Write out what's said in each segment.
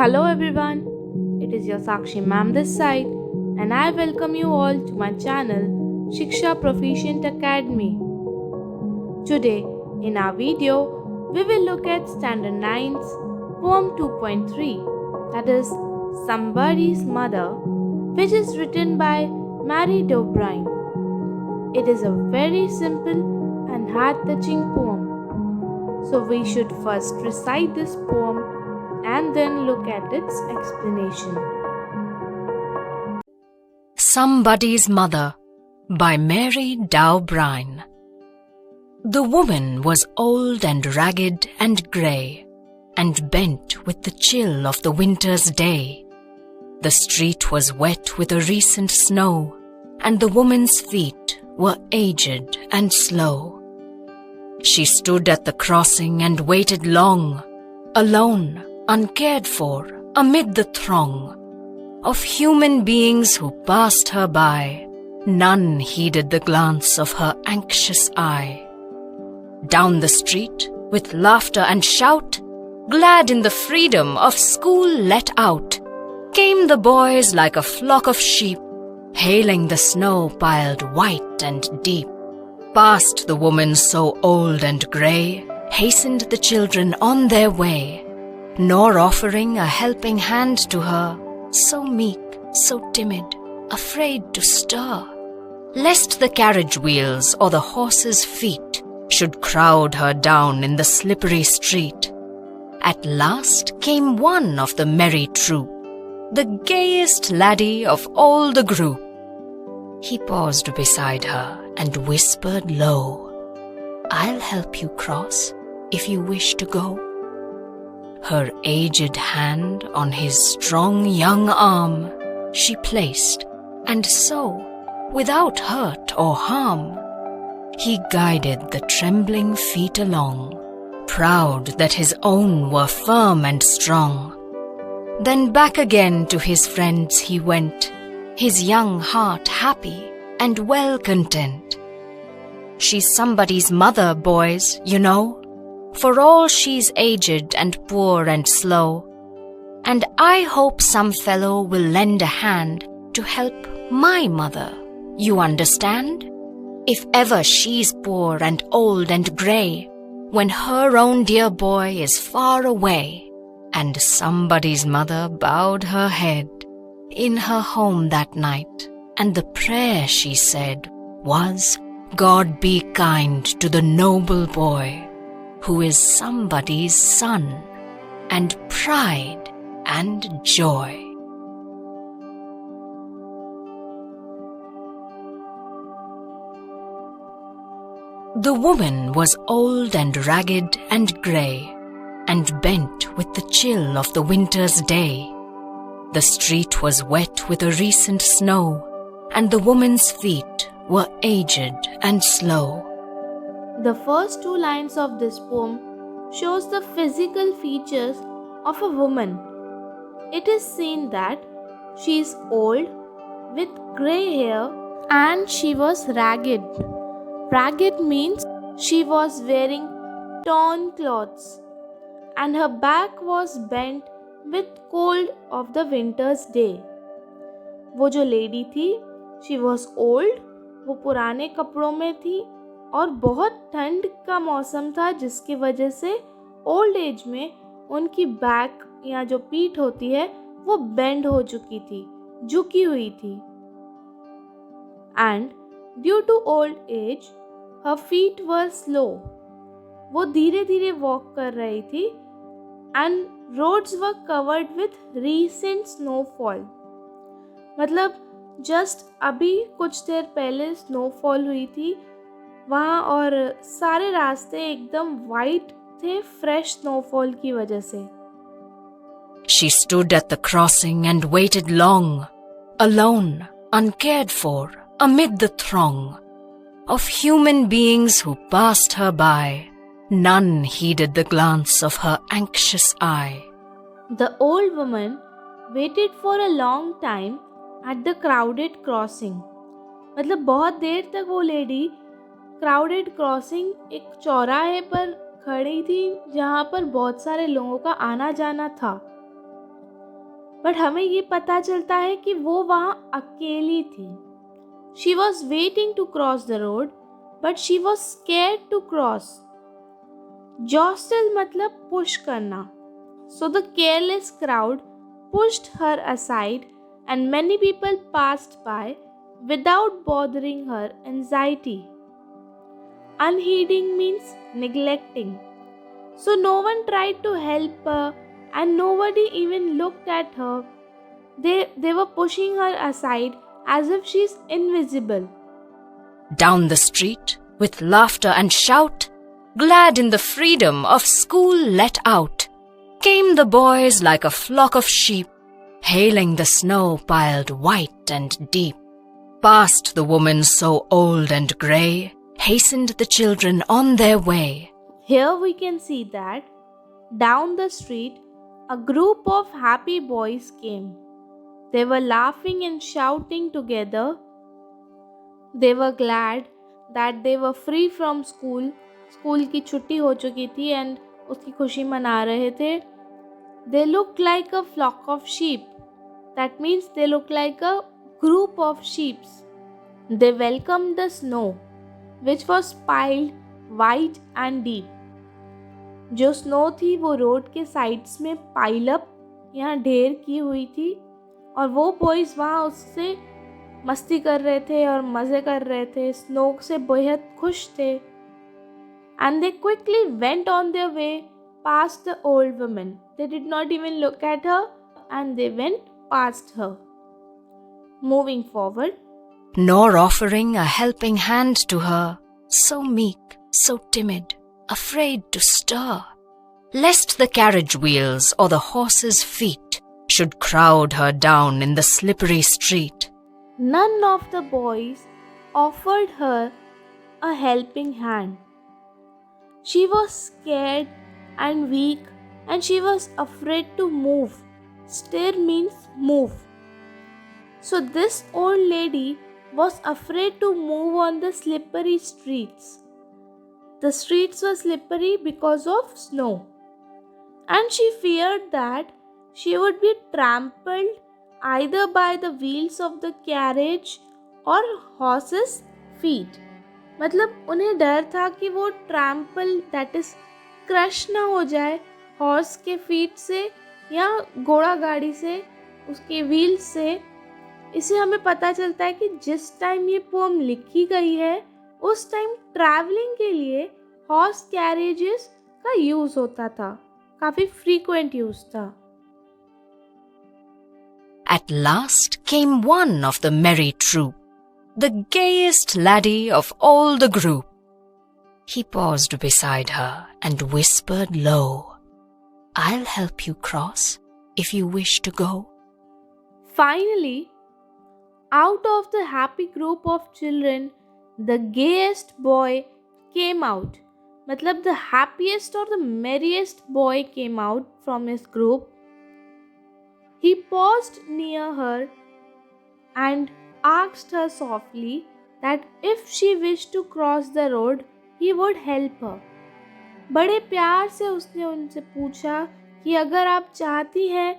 Hello everyone, it is your Sakshi ma'am this side, and I welcome you all to my channel Shiksha Proficient Academy. Today, in our video, we will look at Standard 9's Poem 2.3, that is Somebody's Mother, which is written by Mary D'O'Brien. It is a very simple and heart-touching poem, so we should first recite this poem and then look at its explanation. Somebody's Mother by Mary D'O'Brien. The woman was old and ragged and grey, and bent with the chill of the winter's day. The street was wet with a recent snow, and the woman's feet were aged and slow. She stood at the crossing and waited long, alone, uncared for, amid the throng of human beings who passed her by. None heeded the glance of her anxious eye. Down the street, with laughter and shout, glad in the freedom of school let out, came the boys like a flock of sheep, hailing the snow piled white and deep. Past the woman so old and grey, hastened the children on their way, nor offering a helping hand to her, so meek, so timid, afraid to stir, lest the carriage wheels or the horses' feet should crowd her down in the slippery street. At last came one of the merry troop, the gayest laddie of all the group. He paused beside her and whispered low, "I'll help you cross if you wish to go." Her aged hand on his strong young arm she placed, and so, without hurt or harm, he guided the trembling feet along, proud that his own were firm and strong. Then back again to his friends he went, his young heart happy and well content. She's somebody's mother, boys, you know, for all she's aged and poor and slow, and I hope some fellow will lend a hand to help my mother, you understand? If ever she's poor and old and grey, when her own dear boy is far away. And somebody's mother bowed her head in her home that night, and the prayer she said was, "God be kind to the noble boy, who is somebody's son, and pride and joy." The woman was old and ragged and grey, and bent with the chill of the winter's day. The street was wet with a recent snow, and the woman's feet were aged and slow. The first two lines of this poem shows the physical features of a woman. It is seen that she is old with grey hair and she was ragged. Ragged means she was wearing torn clothes and her back was bent with cold of the winter's day. वो जो lady थी, she was old, वो पुराने कपड़ों में थी और बहुत ठंड का मौसम था, जिसकी वजह से ओल्ड एज में उनकी बैक या जो पीठ होती है वो बेंड हो चुकी थी, झुकी हुई थी. And due to old age her feet were slow. वो धीरे धीरे वॉक कर रही थी. And roads were covered with recent snowfall. मतलब जस्ट अभी कुछ देर पहले स्नोफॉल हुई थी वहाँ, और सारे रास्ते एकदम वाइट थे फ्रेश स्नोफॉल की वजह से. She stood at the crossing and waited long, alone, uncared for, amid the throng of human beings who passed her by. None heeded the glance of her anxious eye. The old woman waited for a long time at the crowded crossing. मतलब बहुत देर तक वो lady crowded crossing, एक चौराहे पर खड़ी थी जहाँ पर बहुत सारे लोगों का आना जाना था. बट हमें ये पता चलता है कि वो वहाँ अकेली थी. She was waiting to cross the road, but she was scared to cross. Jostle मतलब push करना. So the careless crowd pushed her aside and many people passed by without bothering her anxiety. Unheeding means neglecting. So no one tried to help her and nobody even looked at her. They were pushing her aside as if she's invisible. Down the street, with laughter and shout, glad in the freedom of school let out, came the boys like a flock of sheep, hailing the snow piled white and deep. Past the woman so old and grey, hastened the children on their way. Here we can see that down the street, a group of happy boys came. They were laughing and shouting together. They were glad that they were free from school. School की छुट्टी हो चुकी थी and उसकी खुशी मना रहे थे. They looked like a flock of sheep. That means they looked like a group of sheep. They welcomed the snow, which was piled white and deep. जो स्नो थी वो रोड के साइड्स में पाइल अप यहाँ ढेर की हुई थी और वो बॉयज़ वहाँ उससे मस्ती कर रहे थे और मज़े कर रहे थे, स्नो से बेहद खुश थे. And they quickly went on their way past the old woman. They did not even look at her and they went past her. Moving forward, Nor offering a helping hand to her, so meek, so timid, afraid to stir, lest the carriage wheels or the horses' feet should crowd her down in the slippery street. none of the boys offered her a helping hand. She was scared and weak and she was afraid to move. Stir means move. So this old lady was afraid to move on the slippery streets. The streets were slippery because of snow. And she feared that she would be trampled either by the wheels of the carriage or horses' feet. मतलब उन्हें डर था कि वो trample that is crush ना हो जाए horse के फीट से या घोड़ा गाड़ी से, उसके व्हील से. इसे हमें पता चलता है कि जिस टाइम ये पोम लिखी गई है उस टाइम ट्रैवलिंग के लिए हॉर्स कैरेजेस का यूज़ होता था, काफ़ी फ्रीक्वेंट यूज़ था. At last came one of the merry troop, the gayest laddie of all the group. He paused beside her and whispered low, "I'll help you cross if you wish to go." Finally, out of the happy group of children, the gayest boy came out. मतलब the happiest or the merriest boy came out from his group. He paused near her and asked her softly that if she wished to cross the road, he would help her. बड़े प्यार से उसने उनसे पूछा कि अगर आप चाहती हैं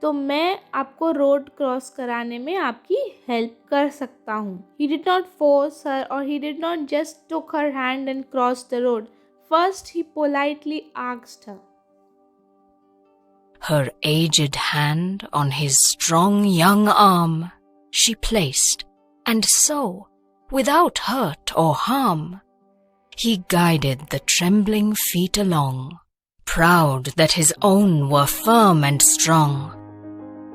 तो मैं आपको रोड क्रॉस कराने में आपकी हेल्प कर सकता हूँ. He did not force her or he did not just took her hand and crossed the road. First he politely asked her. Her aged hand on his strong young arm she placed, and so, without hurt or harm, he guided the trembling feet along, proud that his own were firm and strong.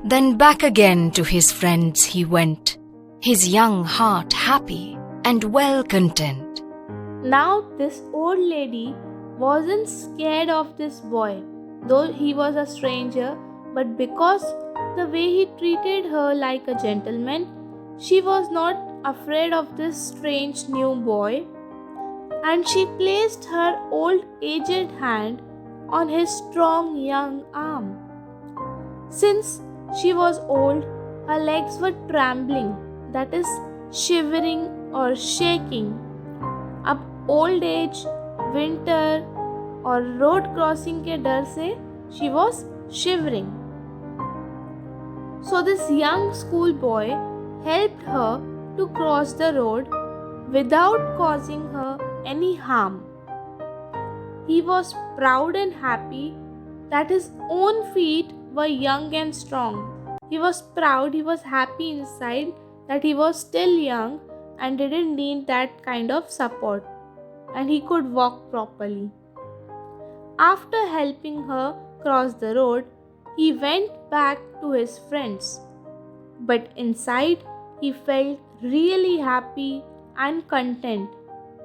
Then back again to his friends he went, his young heart happy and well content. Now this old lady wasn't scared of this boy, though he was a stranger, but because the way he treated her like a gentleman, she was not afraid of this strange new boy, and she placed her old aged hand on his strong young arm. Since she was old, her legs were trembling, that is, shivering or shaking. अब old age, winter और road crossing के डर से she was shivering. So this young schoolboy helped her to cross the road without causing her any harm. He was proud and happy that his own feet were young and strong. He was proud, he was happy inside that he was still young and didn't need that kind of support, and he could walk properly. After helping her cross the road, he went back to his friends. But inside, he felt really happy and content.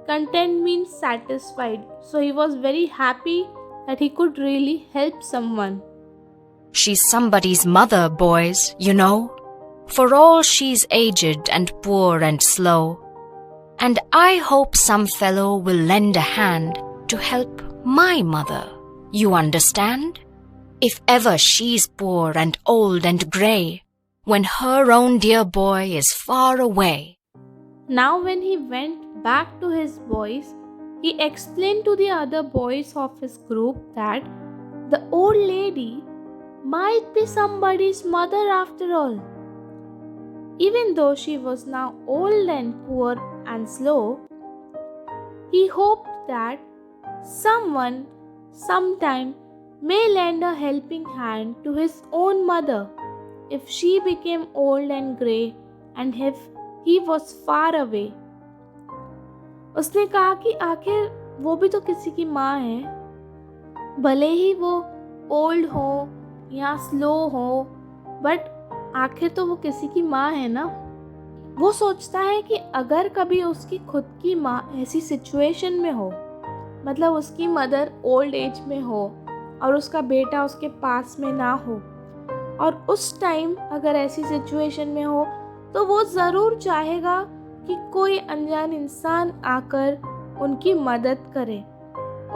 Content means satisfied. So he was very happy that he could really help someone. She's somebody's mother, boys, you know. For all she's aged and poor and slow. And I hope some fellow will lend a hand to help my mother. You understand? If ever she's poor and old and grey, when her own dear boy is far away. Now when he went back to his boys, he explained to the other boys of his group that the old lady might be somebody's mother after all. Even though she was now old and poor and slow, he hoped that someone sometime may lend a helping hand to his own mother if she became old and grey and if he was far away. उसने कहा कि आखिर वो भी तो किसी की माँ है, भले ही वो ओल्ड हो या स्लो हो, बट आखिर तो वो किसी की माँ है ना. वो सोचता है कि अगर कभी उसकी खुद की माँ ऐसी सिचुएशन में हो, मतलब उसकी मदर ओल्ड एज में हो और उसका बेटा उसके पास में ना हो, और उस टाइम अगर ऐसी सिचुएशन में हो तो वो ज़रूर चाहेगा कि कोई अनजान इंसान आकर उनकी मदद करे.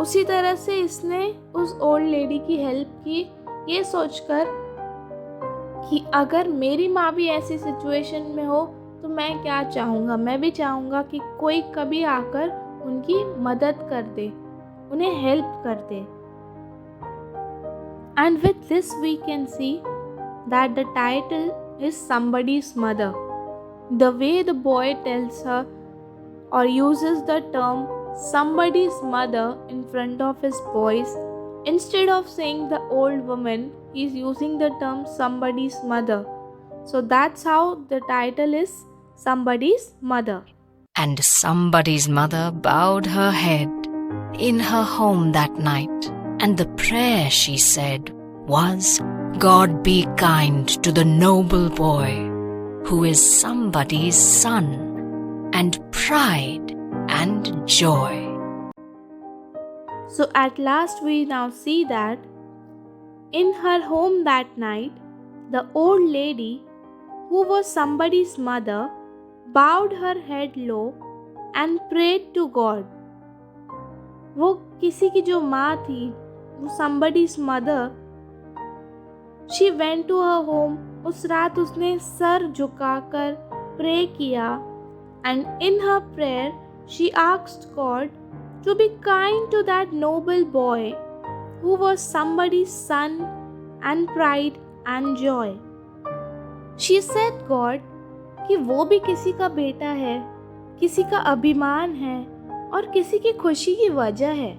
उसी तरह से इसने उस ओल्ड लेडी की हेल्प की, ये सोचकर कि अगर मेरी माँ भी ऐसी सिचुएशन में हो तो मैं क्या चाहूँगा, मैं भी चाहूँगा कि कोई कभी आकर उनकी मदद कर दे, उन्हें हेल्प कर दे. And with this we can see that the title is somebody's mother. The way the boy tells her or uses the term somebody's mother in front of his boys, instead of saying the old woman, he is using the term somebody's mother. So that's how the title is somebody's mother. And somebody's mother bowed her head in her home that night, and the prayer she said was, God be kind to the noble boy who is somebody's son and pride and joy. So at last we now see that in her home that night, the old lady who was somebody's mother bowed her head low and prayed to God. वो किसी की जो माँ थी, वो somebody's mother, she went to her home. उस रात उसने सर झुकाकर प्रे किया, and in her prayer she asked God to be kind to that noble boy who was somebody's son and pride and joy. She said God कि वो भी किसी का बेटा है, किसी का अभिमान है और किसी की खुशी की वजह है.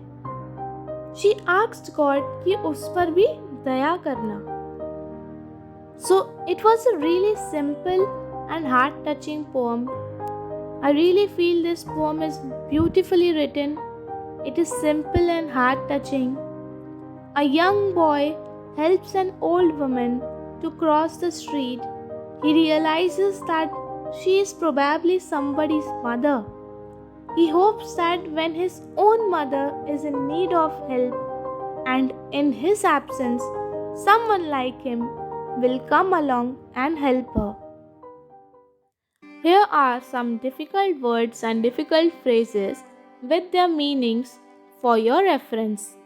She asked God कि उस पर भी दया करना. So it was a really simple and heart-touching poem. I really feel this poem is beautifully written. It is simple and heart-touching. A young boy helps an old woman to cross the street. He realizes that she is probably somebody's mother. He hopes that when his own mother is in need of help and in his absence, someone like him will come along and help her. Here are some difficult words and difficult phrases with their meanings for your reference.